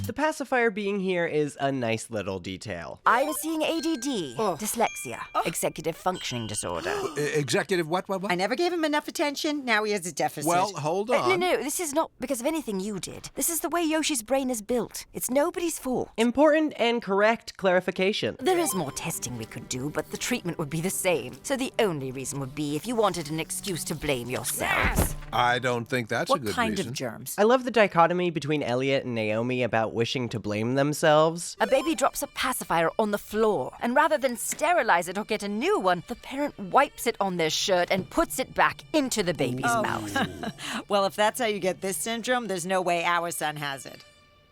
The pacifier being here is a nice little detail. I'm seeing ADD, dyslexia, executive functioning disorder. Executive what? I never gave him enough attention. Now he has a deficit. Well, hold on. No, this is not because of anything you did. This is the way Yoshi's brain is built. It's nobody's fault. Important and correct clarification. There is more testing we could do, but the treatment would be the same. So the only reason would be if you wanted an excuse to blame yourselves. I don't think that's a good reason. What kind of germs? I love the dichotomy between Elliot and Naomi about wishing to blame themselves. A baby drops a pacifier on the floor, and rather than sterilize it or get a new one, the parent wipes it on their shirt and puts it back into the baby's mouth. Well, if that's how you get this syndrome, there's no way our son has it.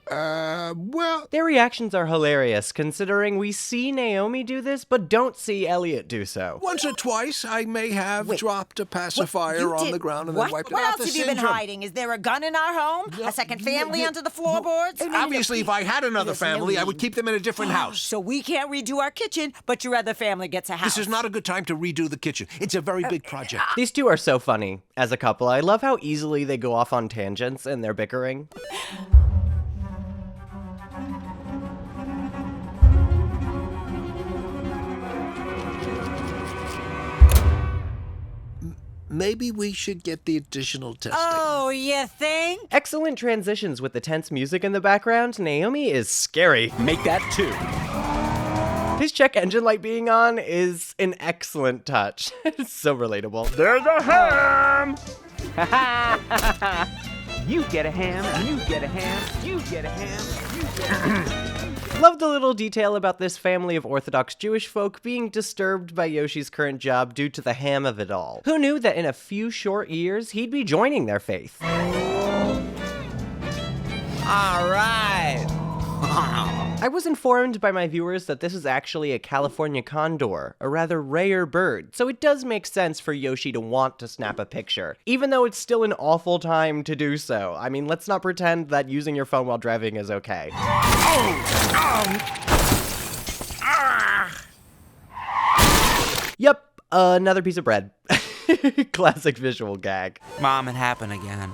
Well... Their reactions are hilarious, considering we see Naomi do this, but don't see Elliot do so. Once or twice, I may have dropped a pacifier on the ground and then wiped it What out. else have you been hiding? Is there a gun in our home? A second family under the floorboards? Obviously, if I had another family, I would keep them in a different house. So we can't redo our kitchen, but your other family gets a house. This is not a good time to redo the kitchen. It's a very big project. These two are so funny as a couple. I love how easily they go off on tangents in their bickering. Maybe we should get the additional testing. Oh, you think? Excellent transitions with the tense music in the background. Naomi is scary. Make that 2. His check engine light being on is an excellent touch. It's so relatable. There's a ham! You get a ham, you get a ham, you get a ham, you get a ham. Love the little detail about this family of Orthodox Jewish folk being disturbed by Yoshi's current job due to the ham of it all. Who knew that in a few short years, he'd be joining their faith? All right. I was informed by my viewers that this is actually a California condor, a rather rare bird, so it does make sense for Yoshi to want to snap a picture, even though it's still an awful time to do so. I mean, let's not pretend that using your phone while driving is okay. Yep, another piece of bread. Classic visual gag. Mom, it happened again.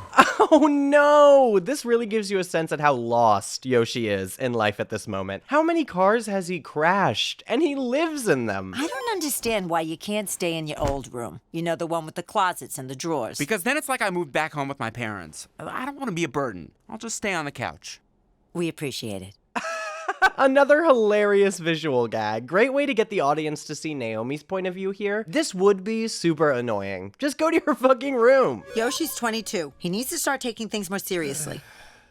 Oh no! This really gives you a sense at how lost Yoshi is in life at this moment. How many cars has he crashed? And he lives in them. I don't understand why you can't stay in your old room. You know, the one with the closets and the drawers. Because then it's like I moved back home with my parents. I don't want to be a burden. I'll just stay on the couch. We appreciate it. Another hilarious visual gag. Great way to get the audience to see Naomi's point of view here. This would be super annoying. Just go to your fucking room. Yoshi's 22. He needs to start taking things more seriously.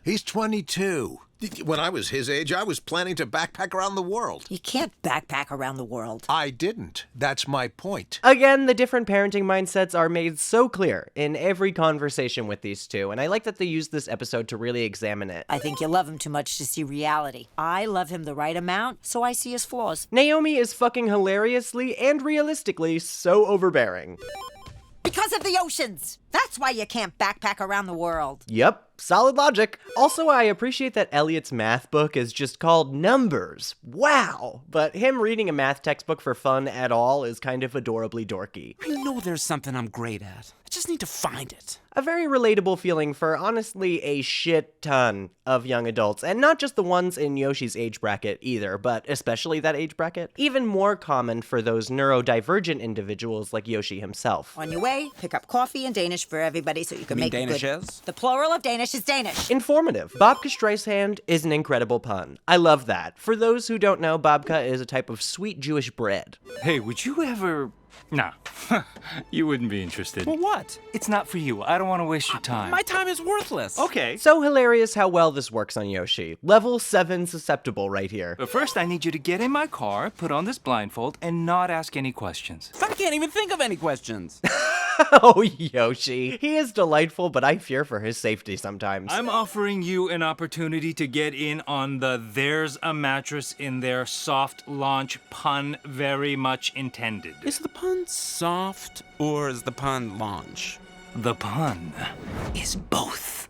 He's 22. When I was his age, I was planning to backpack around the world. You can't backpack around the world. I didn't. That's my point. Again, the different parenting mindsets are made so clear in every conversation with these two, and I like that they use this episode to really examine it. I think you love him too much to see reality. I love him the right amount, so I see his flaws. Naomi is fucking hilariously and realistically so overbearing. Because of the oceans! That's why you can't backpack around the world. Yep, solid logic. Also, I appreciate that Elliot's math book is just called Numbers. Wow! But him reading a math textbook for fun at all is kind of adorably dorky. I know there's something I'm great at. I just need to find it. A very relatable feeling for, honestly, a shit ton of young adults, and not just the ones in Yoshi's age bracket either, but especially that age bracket. Even more common for those neurodivergent individuals like Yoshi himself. On your way, pick up coffee and Danish for everybody so you can make Danish good. is? The plural of Danish is Danish. Informative. Babka Streisand is an incredible pun. I love that. For those who don't know, babka is a type of sweet Jewish bread. Hey, would you ever... No, you wouldn't be interested. Well, what? It's not for you. I don't want to waste your time. My time is worthless. Okay. So hilarious how well this works on Yoshi. Level 7 susceptible right here. But first, I need you to get in my car, put on this blindfold, and not ask any questions. I can't even think of any questions. Oh, Yoshi. He is delightful, but I fear for his safety sometimes. I'm offering you an opportunity to get in on the "there's a mattress in there" soft launch pun very much intended. Is the pun soft or is the pun launch? The pun is both.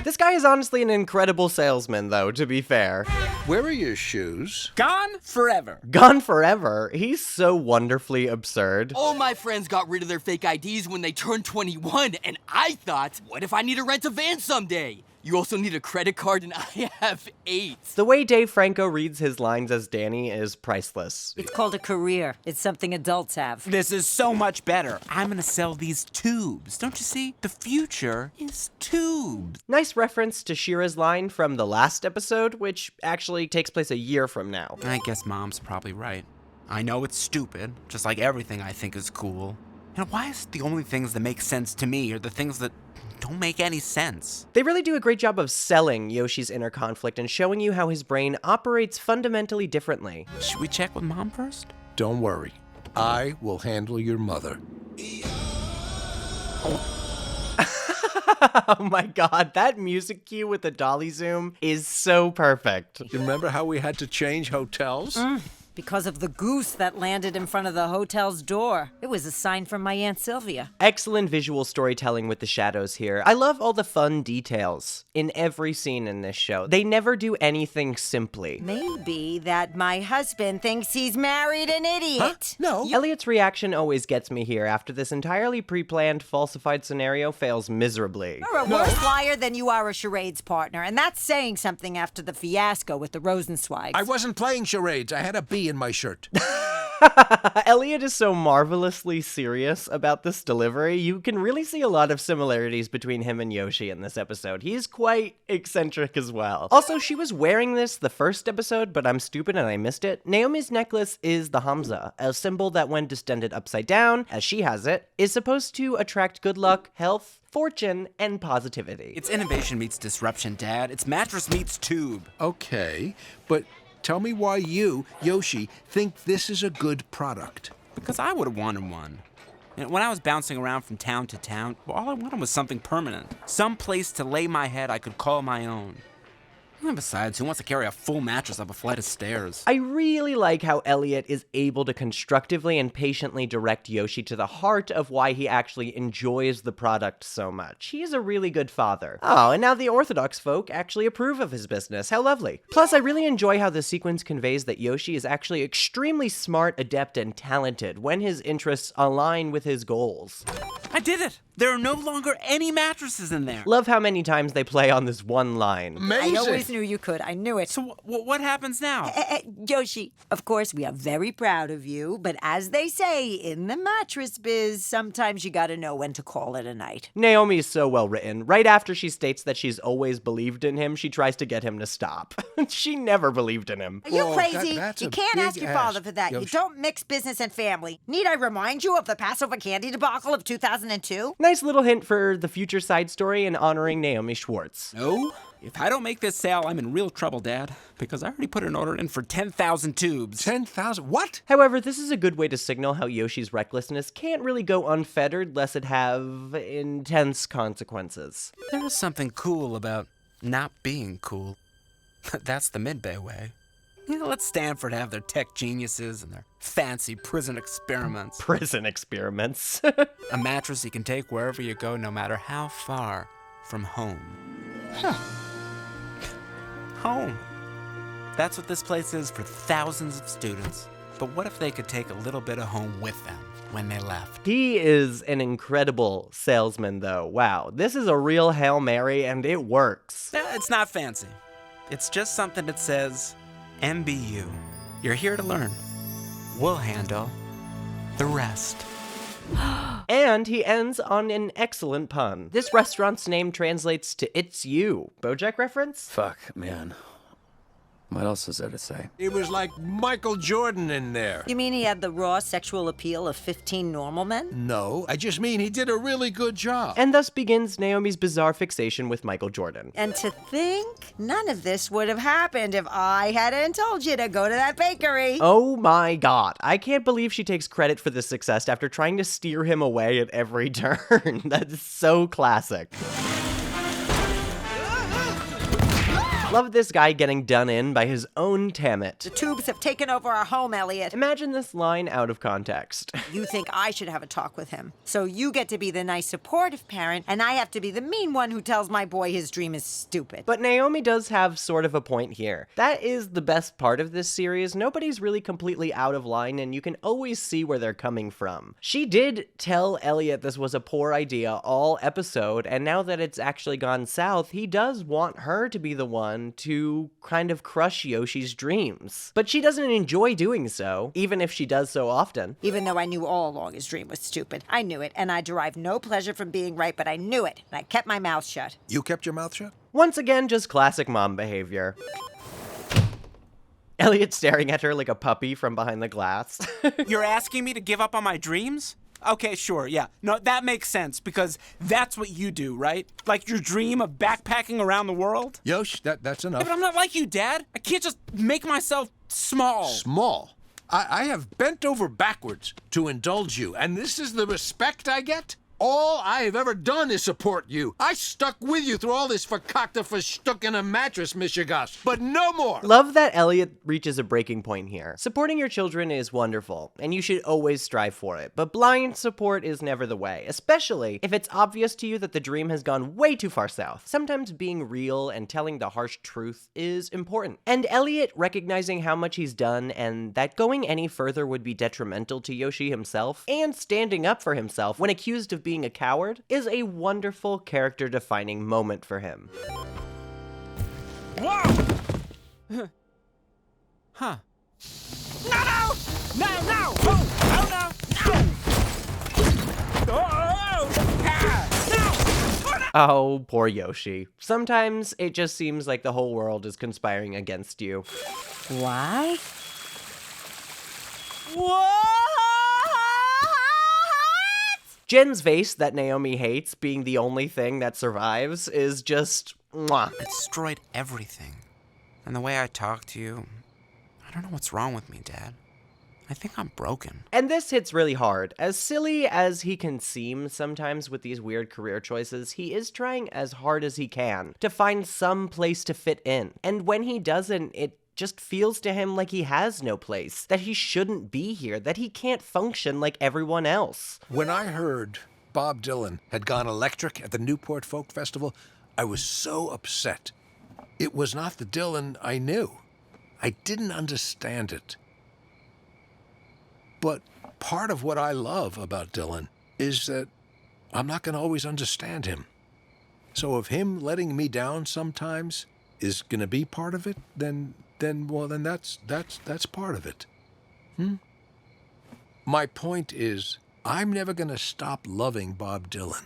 This guy is honestly an incredible salesman, though, to be fair. Where are your shoes? Gone forever. Gone forever. He's so wonderfully absurd. All my friends got rid of their fake IDs when they turned 21, and I thought, what if I need to rent a van someday? You also need a credit card, and I have 8. The way Dave Franco reads his lines as Danny is priceless. It's called a career. It's something adults have. This is so much better. I'm gonna sell these tubes. Don't you see? The future is tubes. Nice reference to Shira's line from the last episode, which actually takes place a year from now. I guess Mom's probably right. I know it's stupid, just like everything I think is cool. You know, why is it the only things that make sense to me are the things that don't make any sense? They really do a great job of selling Yoshi's inner conflict and showing you how his brain operates fundamentally differently. Should we check with Mom first? Don't worry. I will handle your mother. Oh my god, that music cue with the dolly zoom is so perfect. You remember how we had to change hotels? Because of the goose that landed in front of the hotel's door. It was a sign from my Aunt Sylvia. Excellent visual storytelling with the shadows here. I love all the fun details in every scene in this show. They never do anything simply. Maybe that my husband thinks he's married an idiot. No. Elliot's reaction always gets me here after this entirely pre-planned falsified scenario fails miserably. You're a worse liar than you are a charades partner, and that's saying something after the fiasco with the Rosenzweigs. I wasn't playing charades. I had a bee in my shirt. Elliot is so marvelously serious about this delivery. You can really see a lot of similarities between him and Yoshi in this episode. He's quite eccentric as well. Also, she was wearing this the first episode, but I'm stupid and I missed it. Naomi's necklace is the Hamza, a symbol that when distended upside down, as she has it, is supposed to attract good luck, health, fortune, and positivity. It's innovation meets disruption, Dad. It's mattress meets tube. Okay, but tell me why you, Yoshi, think this is a good product. Because I would have wanted one. And when I was bouncing around from town to town, all I wanted was something permanent. Some place to lay my head I could call my own. And besides, who wants to carry a full mattress up a flight of stairs? I really like how Elliot is able to constructively and patiently direct Yoshi to the heart of why he actually enjoys the product so much. He's a really good father. Oh, and now the Orthodox folk actually approve of his business. How lovely. Plus, I really enjoy how the sequence conveys that Yoshi is actually extremely smart, adept, and talented when his interests align with his goals. I did it! There are no longer any mattresses in there. Love how many times they play on this one line. Amazing. I always knew you could. I knew it. So what happens now? Yoshi, of course, we are very proud of you, but as they say in the mattress biz, sometimes you gotta know when to call it a night. Naomi is so well written. Right after she states that she's always believed in him, she tries to get him to stop. She never believed in him. Are you Whoa, crazy? that's You a can't big ask your father ask, for that. You Yoshi. don't mix business and family. Need I remind you of the Passover candy debacle of 2002? Nice little hint for the future side story in honoring Naomi Schwartz. No? If I don't make this sale, I'm in real trouble, Dad. Because I already put an order in for 10,000 tubes. 10,000? What? However, this is a good way to signal how Yoshi's recklessness can't really go unfettered lest it have intense consequences. There is something cool about not being cool. That's the Midbay way. You know, let Stanford have their tech geniuses and their fancy prison experiments. Prison experiments. A mattress you can take wherever you go, no matter how far from home. Home. That's what this place is for thousands of students. But what if they could take a little bit of home with them when they left? He is an incredible salesman, though. Wow, this is a real Hail Mary, and it works. It's not fancy. It's just something that says, MBU. You're here to learn. We'll handle the rest. And he ends on an excellent pun. This restaurant's name translates to It's You. Bojack reference? Fuck, man. What else is there to say? It was like Michael Jordan in there. You mean he had the raw sexual appeal of 15 normal men? No, I just mean he did a really good job. And thus begins Naomi's bizarre fixation with Michael Jordan. And to think, none of this would have happened if I hadn't told you to go to that bakery. Oh my god, I can't believe she takes credit for this success after trying to steer him away at every turn. That's so classic. Love this guy getting done in by his own Tammet. The tubes have taken over our home, Elliot. Imagine this line out of context. You think I should have a talk with him. So you get to be the nice, supportive parent, and I have to be the mean one who tells my boy his dream is stupid. But Naomi does have sort of a point here. That is the best part of this series. Nobody's really completely out of line, and you can always see where they're coming from. She did tell Elliot this was a poor idea all episode, and now that it's actually gone south, he does want her to be the one to kind of crush Yoshi's dreams. But she doesn't enjoy doing so, even if she does so often. Even though I knew all along his dream was stupid. I knew it, and I derived no pleasure from being right, but I knew it, and I kept my mouth shut. You kept your mouth shut? Once again, just classic mom behavior. Elliot staring at her like a puppy from behind the glass. You're asking me to give up on my dreams? Okay, sure, yeah. No, that makes sense, because that's what you do, right? Like your dream of backpacking around the world? Yosh, that's enough. Yeah, but I'm not like you, Dad. I can't just make myself small. Small? I have bent over backwards to indulge you, and this is the respect I get? All I have ever done is support you. I stuck with you through all this fakakta for stuck in a mattress, Mishigas, but no more. Love that Elliot reaches a breaking point here. Supporting your children is wonderful, and you should always strive for it, but blind support is never the way, especially if it's obvious to you that the dream has gone way too far south. Sometimes being real and telling the harsh truth is important. And Elliot recognizing how much he's done and that going any further would be detrimental to Yoshi himself, and standing up for himself when accused of being a coward, is a wonderful character-defining moment for him. Whoa! Huh. No! No! No! No! Oh, no! No! Oh! Ah! No! Oh, poor Yoshi. Sometimes it just seems like the whole world is conspiring against you. What? What? Jen's vase that Naomi hates being the only thing that survives is just mwah. It destroyed everything. And the way I talk to you, I don't know what's wrong with me, Dad. I think I'm broken. And this hits really hard. As silly as he can seem sometimes with these weird career choices, he is trying as hard as he can to find some place to fit in. And when he doesn't, it just feels to him like he has no place, that he shouldn't be here, that he can't function like everyone else. When I heard Bob Dylan had gone electric at the Newport Folk Festival, I was so upset. It was not the Dylan I knew. I didn't understand it. But part of what I love about Dylan is that I'm not going to always understand him. So if him letting me down sometimes is going to be part of it, then that's part of it. My point is, I'm never going to stop loving Bob Dylan.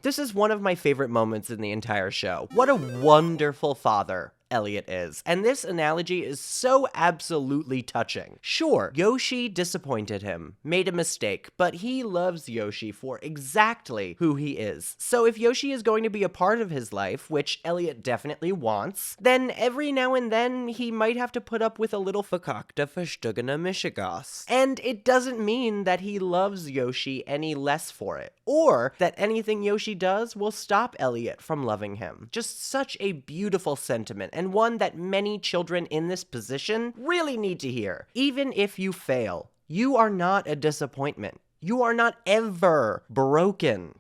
This is one of my favorite moments in the entire show. What a wonderful father Elliot is. And this analogy is so absolutely touching. Sure, Yoshi disappointed him, made a mistake, but he loves Yoshi for exactly who he is. So if Yoshi is going to be a part of his life, which Elliot definitely wants, then every now and then he might have to put up with a little fakakta verstugene Mishigas. And it doesn't mean that he loves Yoshi any less for it, or that anything Yoshi does will stop Elliot from loving him. Just such a beautiful sentiment, and one that many children in this position really need to hear. Even if you fail, you are not a disappointment. You are not ever broken.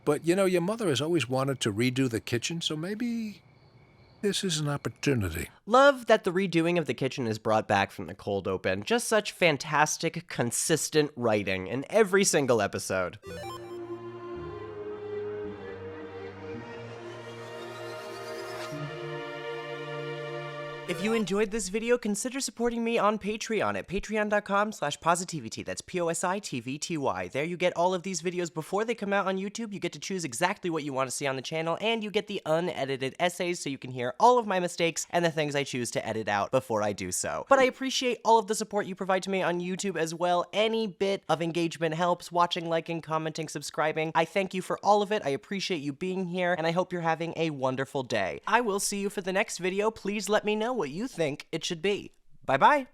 But you know, your mother has always wanted to redo the kitchen, so maybe this is an opportunity. Love that the redoing of the kitchen is brought back from the cold open. Just such fantastic, consistent writing in every single episode. If you enjoyed this video, consider supporting me on Patreon at patreon.com/PosiTVty. That's PosiTVty. There you get all of these videos before they come out on YouTube. You get to choose exactly what you want to see on the channel, and you get the unedited essays so you can hear all of my mistakes and the things I choose to edit out before I do so. But I appreciate all of the support you provide to me on YouTube as well. Any bit of engagement helps. Watching, liking, commenting, subscribing. I thank you for all of it. I appreciate you being here, and I hope you're having a wonderful day. I will see you for the next video. Please let me know what you think it should be. Bye-bye.